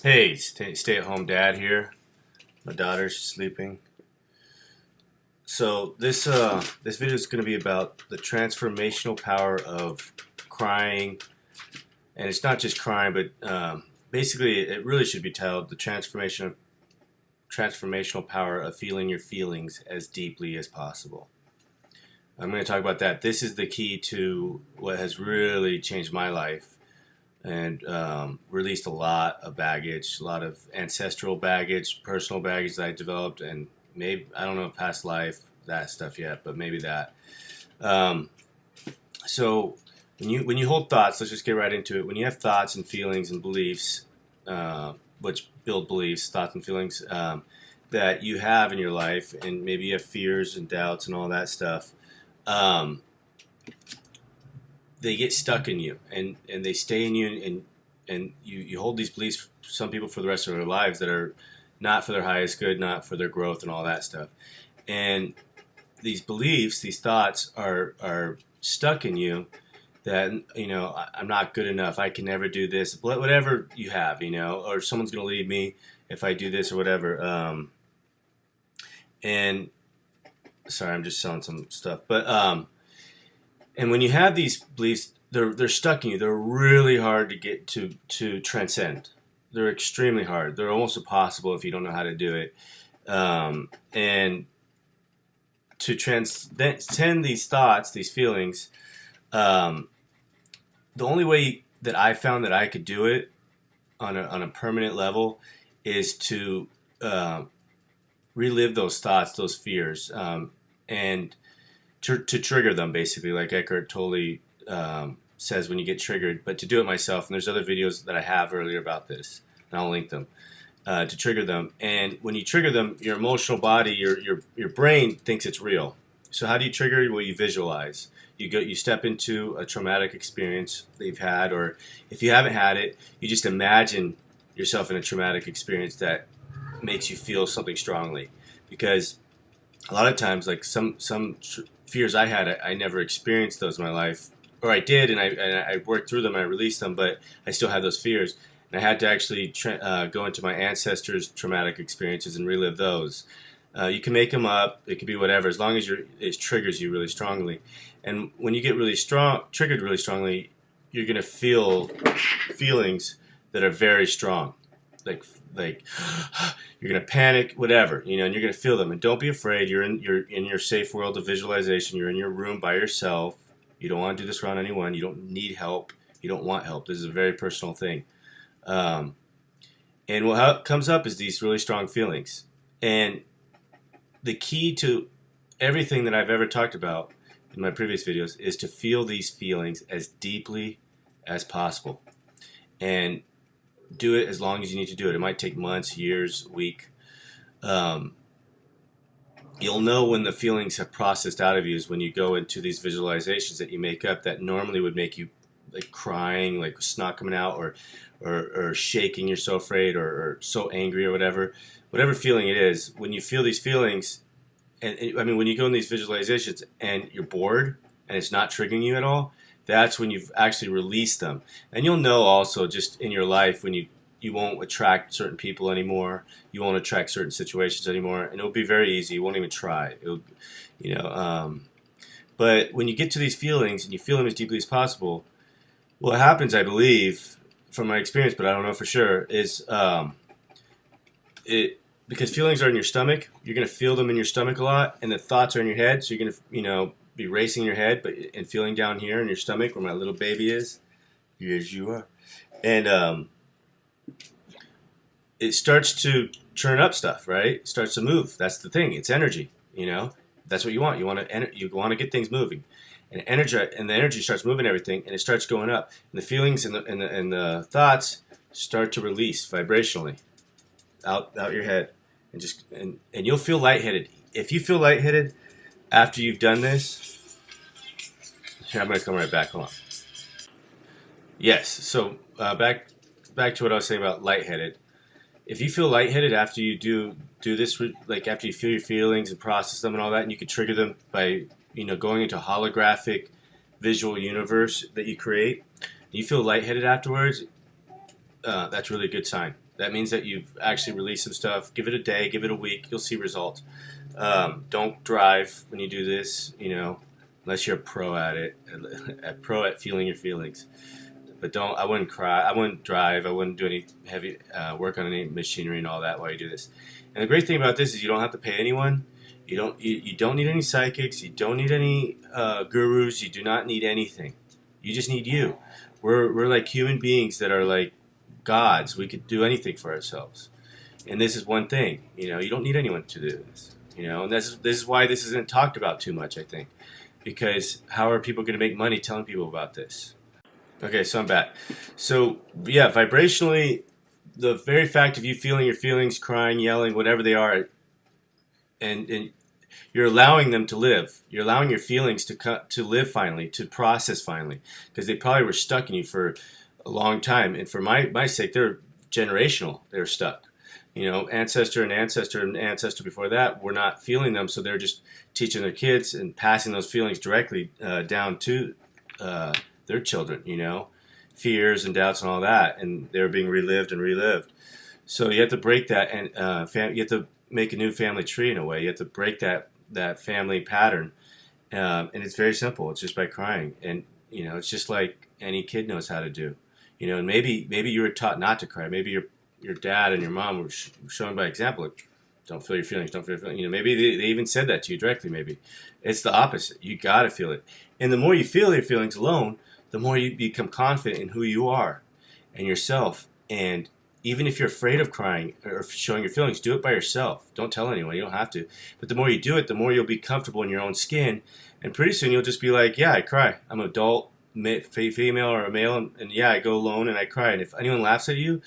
Hey, stay-at-home dad here. My daughter's sleeping. So this video is going to be about the transformational power of crying, and it's not just crying, but basically it really should be titled the transformational power of feeling your feelings as deeply as possible. I'm going to talk about that. This is the key to what has really changed my life and released a lot of baggage, a lot of ancestral baggage, personal baggage that I developed, and maybe, I don't know, past life, that stuff yet, but maybe that. Um, so when you hold thoughts, let's just get right into it. When you have thoughts and feelings and beliefs, which build beliefs, thoughts and feelings that you have in your life, and maybe you have fears and doubts and all that stuff, um, they get stuck in you, and they stay in you, and you hold these beliefs, some people, for the rest of their lives, that are not for their highest good, not for their growth and all that stuff. And these beliefs, these thoughts are stuck in you, that, I'm not good enough, I can never do this, whatever you have, or someone's going to leave me if I do this or whatever. And sorry, I'm just selling some stuff, but and when you have these beliefs, they're stuck in you. They're really hard to get to transcend. They're extremely hard. They're almost impossible if you don't know how to do it. And to transcend these thoughts, these feelings, the only way that I found that I could do it on a permanent level is to relive those thoughts, those fears, and to trigger them, basically, like Eckhart Tolle says, when you get triggered. But to do it myself, and there's other videos that I have earlier about this, and I'll link them, to trigger them. And when you trigger them, your emotional body, your brain thinks it's real. So how do you trigger? Well, you visualize. You step into a traumatic experience that you've had, or if you haven't had it, you just imagine yourself in a traumatic experience that makes you feel something strongly. Because a lot of times, like some fears I had, I never experienced those in my life, or I did, and I worked through them, and I released them, but I still have those fears, and I had to actually go into my ancestors' traumatic experiences and relive those. You can make them up; it could be whatever, as long as it triggers you really strongly. And when you get triggered really strongly, you're gonna feel feelings that are very strong, like you're gonna panic, whatever, and you're gonna feel them. And don't be afraid. You're in your safe world of visualization. You're in your room by yourself. You don't want to do this around anyone. You don't need help. You don't want help. This is a very personal thing. And what comes up is these really strong feelings. And the key to everything that I've ever talked about in my previous videos is to feel these feelings as deeply as possible. And do it as long as you need to do it. It might take months, years, a week. You'll know when the feelings have processed out of you is when you go into these visualizations that you make up that normally would make you like crying, like snot coming out, or shaking, you're so afraid, or so angry, or whatever feeling it is. When you feel these feelings, and I mean, when you go in these visualizations and you're bored and it's not triggering you at all, that's when you've actually released them. And you'll know also, just in your life, when you won't attract certain people anymore, you won't attract certain situations anymore, and it'll be very easy. You won't even try. But when you get to these feelings and you feel them as deeply as possible, what happens, I believe, from my experience, but I don't know for sure, is because feelings are in your stomach, you're going to feel them in your stomach a lot, and the thoughts are in your head, so you're going to, be racing in your head, and feeling down here in your stomach where my little baby is. Yes, you are. And it starts to churn up stuff, right? It starts to move. That's the thing. It's energy. That's what you want. You want to get things moving, and the energy starts moving everything, and it starts going up. And the feelings and the thoughts start to release vibrationally out your head, and you'll feel lightheaded. If you feel lightheaded after you've done this, here, I'm going to come right back. Hold on. Yes. So back to what I was saying about lightheaded. If you feel lightheaded after you do this, like after you feel your feelings and process them and all that, and you can trigger them by going into a holographic visual universe that you create, you feel lightheaded afterwards, that's really a good sign. That means that you've actually released some stuff. Give it a day, give it a week, you'll see results. Don't drive when you do this, unless you're a pro at it, a pro at feeling your feelings. But I wouldn't cry, I wouldn't drive, I wouldn't do any heavy work on any machinery and all that while you do this. And the great thing about this is you don't have to pay anyone. You don't need any psychics. You don't need any gurus. You do not need anything. You just need you. We're like human beings that are like gods. We could do anything for ourselves. And this is one thing. You don't need anyone to do this. And this is why this isn't talked about too much, I think. Because how are people going to make money telling people about this? Okay, so I'm back. So, yeah, vibrationally, the very fact of you feeling your feelings, crying, yelling, whatever they are, and you're allowing them to live. You're allowing your feelings to live finally, to process finally, because they probably were stuck in you for a long time. And for my sake, they're generational. They're stuck. Ancestor and ancestor and ancestor before that were not feeling them, so they're just teaching their kids and passing those feelings directly down to their children. Fears and doubts and all that, and they're being relived and relived. So you have to break that, and you have to make a new family tree in a way. You have to break that family pattern, and it's very simple. It's just by crying, and it's just like any kid knows how to do. And maybe you were taught not to cry. Maybe your dad and your mom were showing by example, like, don't feel your feelings, don't feel your feelings. Maybe they even said that to you directly. Maybe it's the opposite. You got to feel it, and the more you feel your feelings alone, the more you become confident in who you are and yourself. And even if you're afraid of crying or showing your feelings, do it by yourself. Don't tell anyone. You don't have to. But the more you do it, the more you'll be comfortable in your own skin. And pretty soon you'll just be like, yeah, I cry. I'm an adult, female or a male, and yeah, I go alone and I cry. And if anyone laughs at you,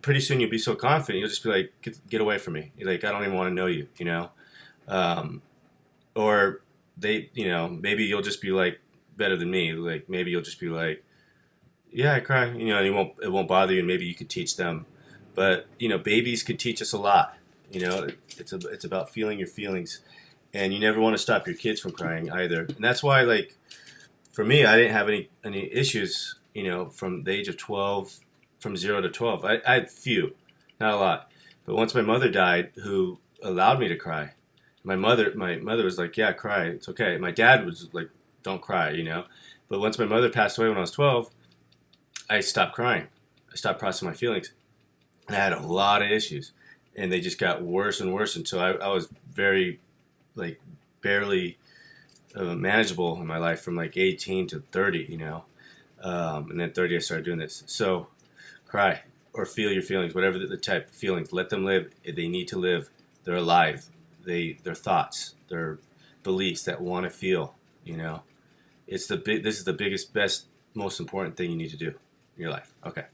pretty soon you'll be so confident, you'll just be like, get away from me. You're like, I don't even want to know you, Or maybe you'll just be like, better than me. Like, maybe you'll just be like, yeah, I cry, and it won't bother you, and maybe you could teach them. But babies could teach us a lot. It's about feeling your feelings, and you never want to stop your kids from crying either. And that's why, like, for me, I didn't have any issues, from the age of 12, from 0 to 12. I had few, not a lot. But once my mother died, who allowed me to cry, my mother was like, yeah, cry, it's okay. My dad was like, don't cry, But once my mother passed away when I was 12, I stopped crying. I stopped processing my feelings. And I had a lot of issues. And they just got worse and worse until I was very, like, barely manageable in my life from, like, 18 to 30, And then 30, I started doing this. So cry or feel your feelings, whatever the type of feelings. Let them live. They need to live. They're alive. Their thoughts, their beliefs that want to feel, This is the biggest, best, most important thing you need to do in your life. Okay.